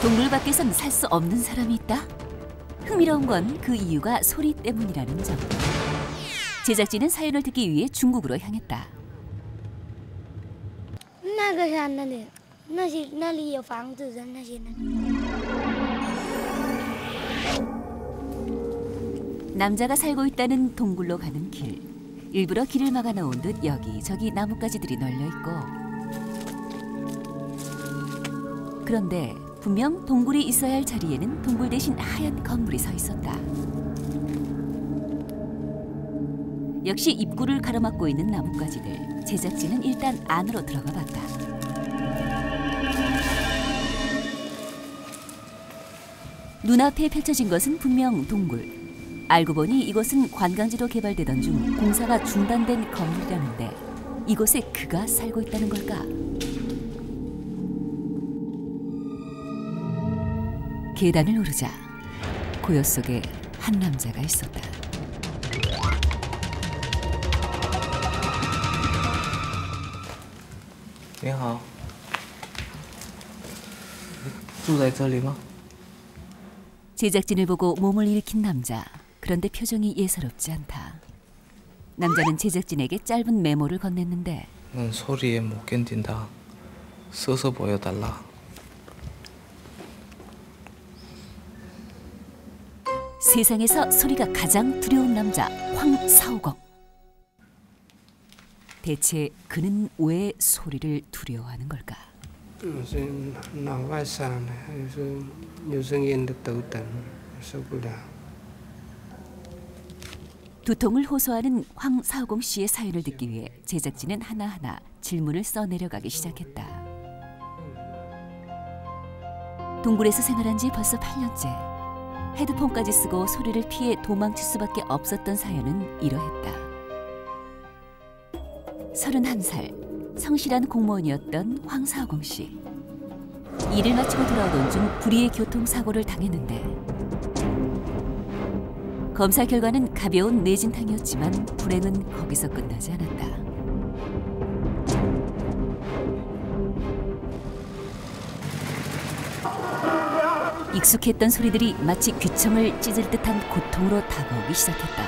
동굴 밖에선 살 수 없는 사람이 있다? 흥미로운 건 그 이유가 소리 때문이라는 점. 제작진은 사연을 듣기 위해 중국으로 향했다. 남자가 살고 있다는 동굴로 가는 길. 일부러 길을 막아놓은 듯 여기저기 나뭇가지들이 널려있고. 그런데 분명 동굴이 있어야 할 자리에는 동굴 대신 하얀 건물이 서 있었다. 역시 입구를 가로막고 있는 나뭇가지들. 제작진은 일단 안으로 들어가 봤다. 눈앞에 펼쳐진 것은 분명 동굴. 알고 보니 이곳은 관광지로 개발되던 중 공사가 중단된 건물이라는데 이곳에 그가 살고 있다는 걸까? 계단을 오르자 고요 속에 한 남자가 있었다. 你好，住在这里吗？ 제작진을 보고 몸을 일으킨 남자. 그런데 표정이 예사롭지 않다. 남자는 제작진에게 짧은 메모를 건넸는데 난 소리에 못 견딘다. 써서 보여달라. 세상에서 소리가 가장 두려운 남자 황사오공. 대체 그는 왜 소리를 두려워하는 걸까? 脑外伤了，有声音的头疼，受不了。 두통을 호소하는 황사오공 씨의 사연을 듣기 위해 제작진은 하나하나 질문을 써내려가기 시작했다. 동굴에서 생활한 지 벌써 8년째. 헤드폰까지 쓰고 소리를 피해 도망칠 수밖에 없었던 사연은 이러했다. 31살, 성실한 공무원이었던 황사오공 씨. 일을 마치고 돌아오던 중 불의의 교통사고를 당했는데 검사 결과는 가벼운 뇌진탕이었지만 불행은 거기서 끝나지 않았다. 익숙했던 소리들이 마치 귀청을 찢을 듯한 고통으로 다가오기 시작했다.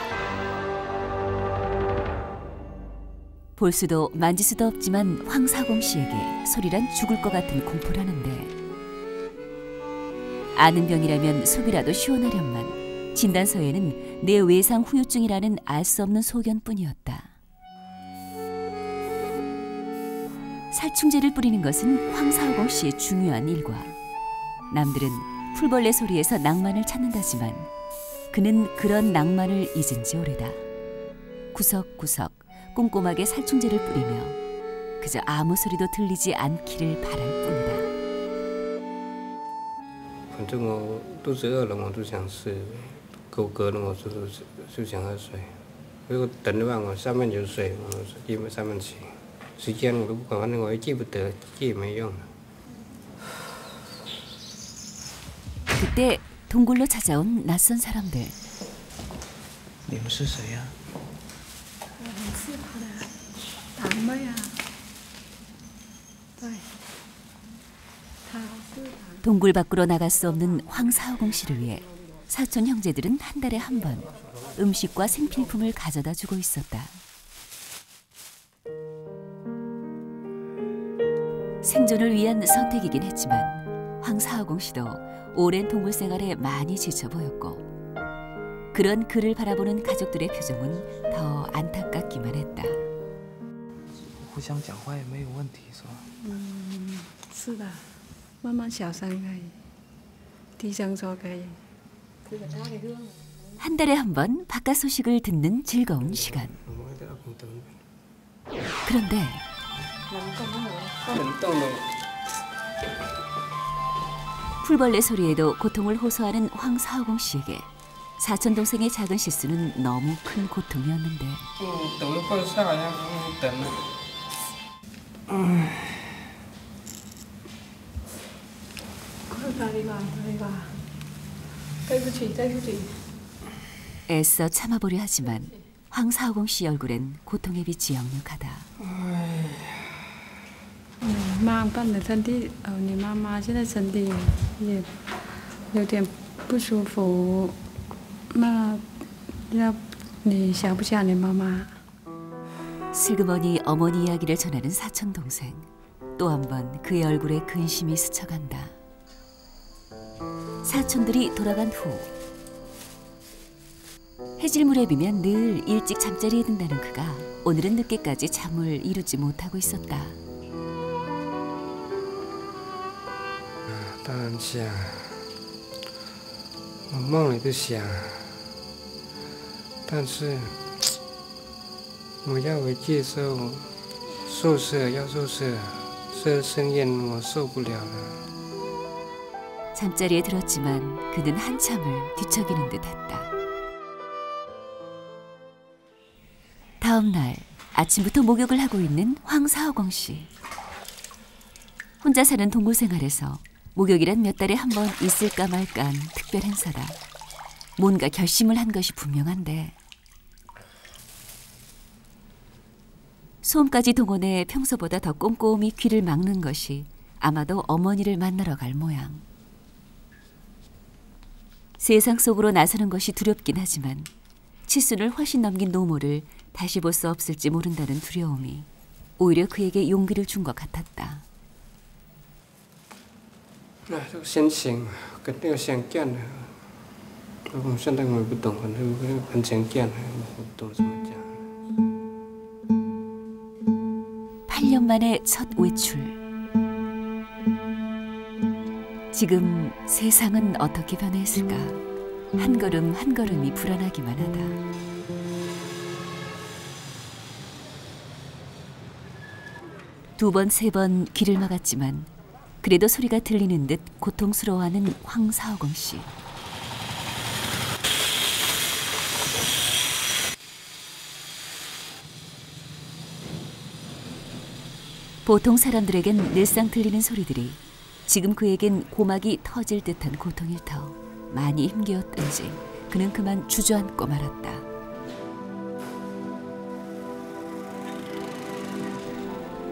볼 수도 만질 수도 없지만 황사공 씨에게 소리란 죽을 것 같은 공포라는데 아는 병이라면 속이라도 시원하련만 진단서에는 내 외상 후유증이라는 알 수 없는 소견뿐이었다. 살충제를 뿌리는 것은 황사오공 씨의 중요한 일과 남들은 풀벌레 소리에서 낭만을 찾는다지만 그는 그런 낭만을 잊은 지 오래다. 구석구석 꼼꼼하게 살충제를 뿌리며 그저 아무 소리도 들리지 않기를 바랄 뿐이다. 反正我肚子饿了，我就想吃。 口渴了，我就想喝水。如果等的话，我上面有水，我基本上面去。时间我都不管，反正我也记不得，记也没用。 그때 동굴로 찾아온 낯선 사람들. 你们是谁呀？我们是他的堂妹啊。对，他是堂。 동굴 밖으로 나갈 수 없는 황사오공 씨를 위해 사촌 형제들은 한 달에 한 번 음식과 생필품을 가져다 주고 있었다. 생존을 위한 선택이긴 했지만 황사오공 씨도 오랜 동굴 생활에 많이 지쳐 보였고 그런 그를 바라보는 가족들의 표정은 더 안타깝기만 했다. 互相讲话也没有问题是吧？是的，慢慢小声可以，低声说可以。 한 달에 한 번 바깥 소식을 듣는 즐거운 시간. 그런데 풀벌레 소리에도 고통을 호소하는 황사오공 씨에게 사촌 동생의 작은 실수는 너무 큰 고통이었는데. 等了快下来，等了。快빨리 와, 빨리 와. 对不起，对不起。 애써 참아보려 하지만 황사오공 씨 얼굴엔 고통의 빛이 역력하다. 妈办的身体，你妈妈现在身体也有点不舒服，那你想不想你妈妈？ 슬그머니 어머니 이야기를 전하는 사촌 동생. 또 한 번 그의 얼굴에 근심이 스쳐간다. 사촌들이 돌아간 후 해질물에 비면 늘 일찍 잠자리에 든다는 그가 오늘은 늦게까지 잠을 이루지 못하고 있었다. 当然想，我梦里都想，但是我要我接受宿舍要宿舍，这声音我受不了了。 잠자리에 들었지만 그는 한참을 뒤척이는 듯했다. 다음 날 아침부터 목욕을 하고 있는 황사호공 씨. 혼자 사는 동굴 생활에서 목욕이란 몇 달에 한 번 있을까 말까한 특별 행사다. 뭔가 결심을 한 것이 분명한데 소음까지 동원해 평소보다 더 꼼꼼히 귀를 막는 것이 아마도 어머니를 만나러 갈 모양. 세상 속으로 나서는 것이 두렵긴 하지만 치순을 훨씬 넘긴 노모를 다시 볼 수 없을지 모른다는 두려움이 오히려 그에게 용기를 준 것 같았다. 这个先行跟那个相见的，我现在我也不懂，反正很相见，我不懂怎么讲。 8년 만에 첫 외출. 지금 세상은 어떻게 변했을까? 한 걸음 한 걸음이 불안하기만 하다. 두 번, 세 번 귀를 막았지만 그래도 소리가 들리는 듯 고통스러워하는 황사호공 씨. 보통 사람들에겐 늘상 들리는 소리들이 지금 그에겐 고막이 터질 듯한 고통일 터. 많이 힘겨웠던지 그는 그만 주저앉고 말았다.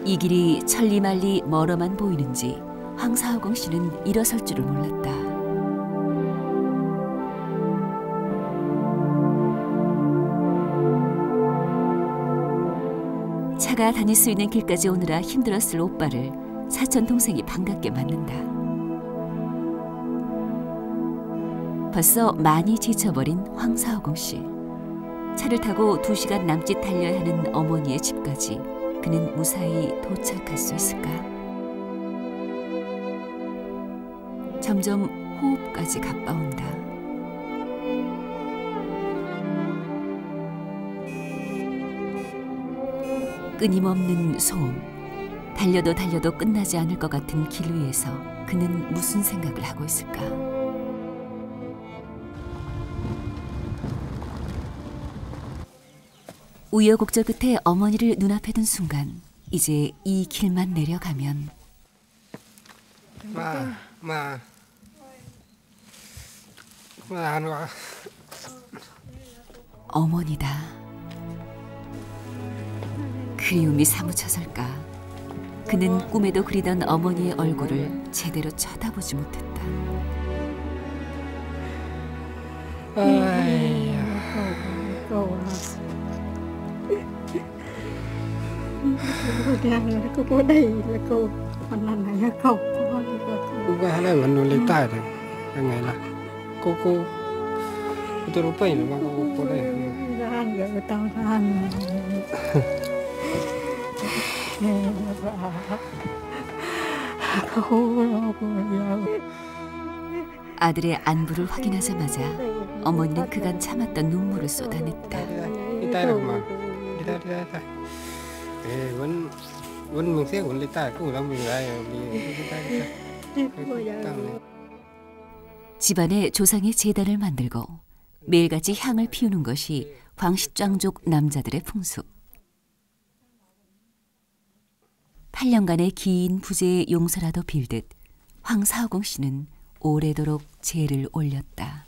이 길이 천리말리 멀어만 보이는지 황사호공 씨는 일어설 줄을 몰랐다. 차가 다닐 수 있는 길까지 오느라 힘들었을 오빠를 사촌 동생이 반갑게 맞는다. 벌써 많이 지쳐버린 황사호공 씨. 차를 타고 2시간 남짓 달려야 하는 어머니의 집까지 그는 무사히 도착할 수 있을까? 점점 호흡까지 가빠온다. 끊임없는 소음. 달려도 달려도 끝나지 않을 것 같은 길 위에서 그는 무슨 생각을 하고 있을까? 우여곡절 끝에 어머니를 눈앞에 둔 순간 이제 이 길만 내려가면 어머니다. 그리움이 사무쳐설까. 그는 꿈에도 그리던 어머니의 얼굴을 제대로 쳐다보지 못했다. cô có đây là cô còn lần này cậu cô ba này vẫn nuôi lấy tai rồi là ngày là cô tôi đâu phải là cô đây ra ăn rồi tao ra ăn 아들의 안부를 확인하자마자 어머니는 그간 참았던 눈물을 쏟아냈다. 집안에 조상의 제단을 만들고 매일같이 향을 피우는 것이 광식庄족 남자들의 풍습. 8년간의 긴 부재의 용서라도 빌듯 황사호공 씨는 오래도록 제를 올렸다.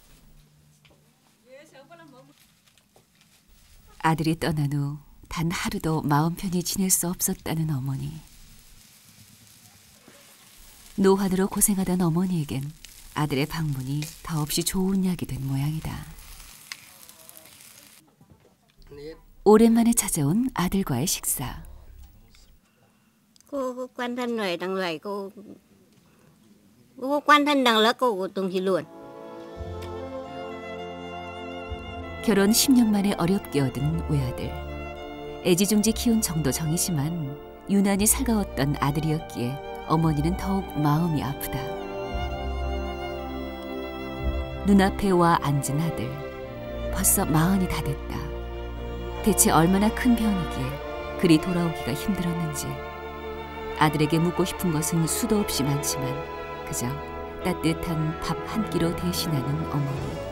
아들이 떠난 후 단 하루도 마음 편히 지낼 수 없었다는 어머니. 노환으로 고생하던 어머니에겐 아들의 방문이 더없이 좋은 약이 된 모양이다. 오랜만에 찾아온 아들과의 식사. cô quan thân người đằng người cô quan thân đằng lớp cô tung chỉ luôn. 결혼 10년 만에 어렵게 얻은 외아들. 애지중지 키운 정도 정이지만 유난히 살가웠던 아들이었기에 어머니는 더욱 마음이 아프다. 눈앞에 와 앉은 아들. 벌써 40이 다 됐다. 대체 얼마나 큰 병이기에 그리 돌아오기가 힘들었는지. 아들에게 묻고 싶은 것은 수도 없이 많지만 그저 따뜻한 밥 한 끼로 대신하는 어머니.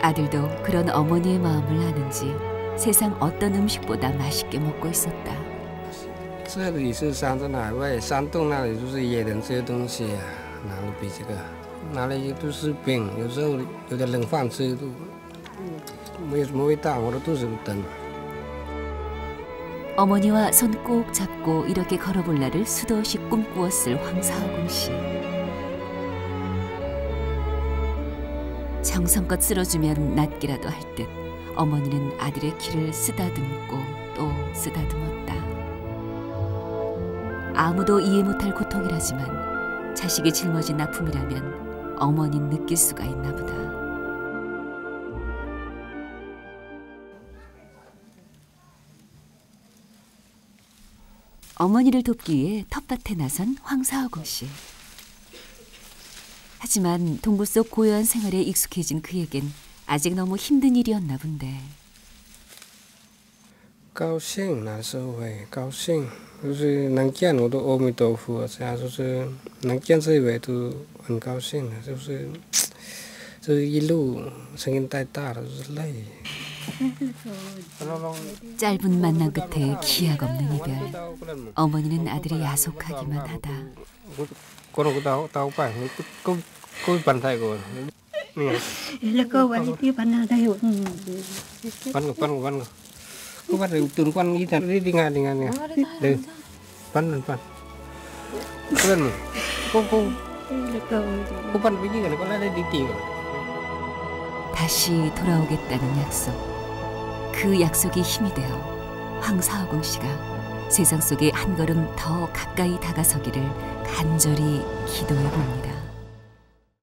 아들도 그런 어머니의 마음을 아는지 세상 어떤 음식보다 맛있게 먹고 있었다. 这里是山珍海味，山洞那里就是野人吃的东西啊，哪里比这个？哪里都是饼，有时候有点冷饭吃都没有什么味道，我的肚子都疼。 어머니와 손 꼭 잡고 이렇게 걸어볼 날을 수도 없이 꿈꾸었을 황사하공 씨. 정성껏 쓸어주면 낫기라도 할 듯 어머니는 아들의 키를 쓰다듬고 또 쓰다듬었다. 아무도 이해 못할 고통이라지만 자식이 짊어진 아픔이라면 어머니는 느낄 수가 있나 보다. 어머니를 돕기 위해 텃밭에 나선 황사하공 씨. 하지만 동굴 속 고요한 생활에 익숙해진 그에겐 아직 너무 힘든 일이었나 본데. 高兴那时候会高兴，就是能见我都阿弥陀佛，这样就是能见这一位都很高兴的，就是这一路声音太大了，就是累。 짧은 만남 끝에 기약 없는 이별. 어머니는 아들이 야속하기만 하다. Cô bắt được tuần quan nghĩ thật đi ngang đi ngang nè. Được. Bắn. Cô lên mà. Cô bắn với gì này có lẽ đi tìm. 다시 돌아오겠다는 약속. 그 약속이 힘이 되어 황사하공 씨가 세상 속에 한 걸음 더 가까이 다가서기를 간절히 기도해 봅니다.